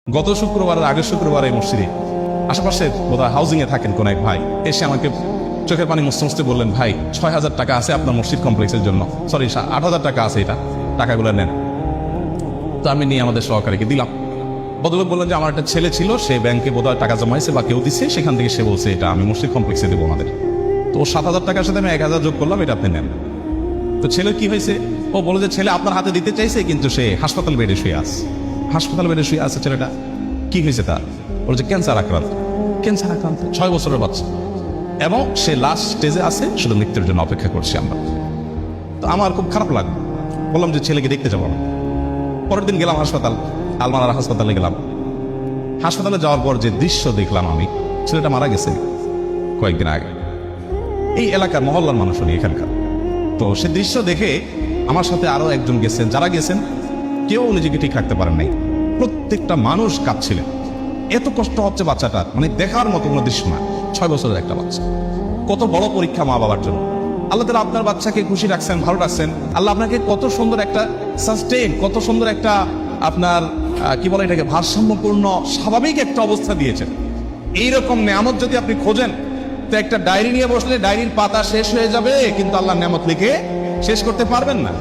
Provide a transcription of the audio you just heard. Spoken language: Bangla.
গত শুক্রবার আগের শুক্রবার এই মসজিদে আশেপাশে বোধহয় হাউজিং এ থাকেন কোন এক ভাই এসে আমাকে চোখের পানি মুছতে মুছতে বললেন, ভাই ৬,০০০ টাকা আছে আপনার মসজিদ কমপ্লেক্সের জন্য, সরি ৮,০০০ টাকা আছে, এটা টাকাগুলো নেন। তো আমি নিয়ে আমাদের সহকারীকে দিলাম। বদলোক বললেন যে আমার একটা ছেলে ছিল, সে ব্যাংকে বোধহয় টাকা জমাইছে বা কেউ দিচ্ছে, সেখান থেকে সে বলছে এটা আমি মসজিদ কমপ্লেক্সে দেবো আমাদের। তো ৭,০০০ টাকার সাথে আমি ১,০০০ যোগ করলাম, এটা আপনি নেন। তো ছেলের কি হয়েছে, ও বলে যে ছেলে আপনার হাতে দিতে চাইছে কিন্তু সে হাসপাতাল বেডে শুয়ে আছে। হাসপাতাল বেডে শুয়ে আছে ছেলেটা। কি হয়েছে তার? বলছে ক্যান্সার আক্রান্ত। ক্যান্সার আক্রান্ত ৬ বছরের বাচ্চা, এবং সে লাস্ট স্টেজে আছে, শুধু মৃত্যুর জন্য অপেক্ষা করছি আমরা। তো আমার খুব খারাপ লাগলো, বললাম যে ছেলেকে দেখতে যাবো না। পরের দিন গেলাম হাসপাতাল, আলমারার হাসপাতালে গেলাম। হাসপাতালে যাওয়ার পর যে দৃশ্য দেখলাম আমি, ছেলেটা মারা গেছে কয়েকদিন আগে। এই এলাকার মহল্লার মানুষ উনি এখানকার। তো সে দৃশ্য দেখে আমার সাথে আরো একজন গেছেন, যারা গেছেন কেউ নিজেকে ঠিক রাখতে পারেন নাই। প্রত্যেকটা মানুষ কাঁদছিলেন, এত কষ্ট হচ্ছে বাচ্চাটার, মানে দেখার মতো কোনো দৃশ্য না। ৬ বছরের একটা বাচ্চা, কত বড় পরীক্ষা মা বাবার জন্য। আল্লাহ তাআলা আপনার বাচ্চাকে খুশি রাখছেন, ভালো রাখছেন। আল্লাহ আপনাকে কত সুন্দর একটা সাস্টেইন, কত সুন্দর একটা আপনার কি বলে এটাকে, ভারসাম্যপূর্ণ স্বাভাবিক একটা অবস্থা দিয়েছেন। এইরকম নেয়ামত যদি আপনি খোঁজেন, তো একটা ডায়েরি নিয়ে বসলে ডায়েরির পাতা শেষ হয়ে যাবে, কিন্তু আল্লাহ নেয়ামত লিখে শেষ করতে পারবেন না।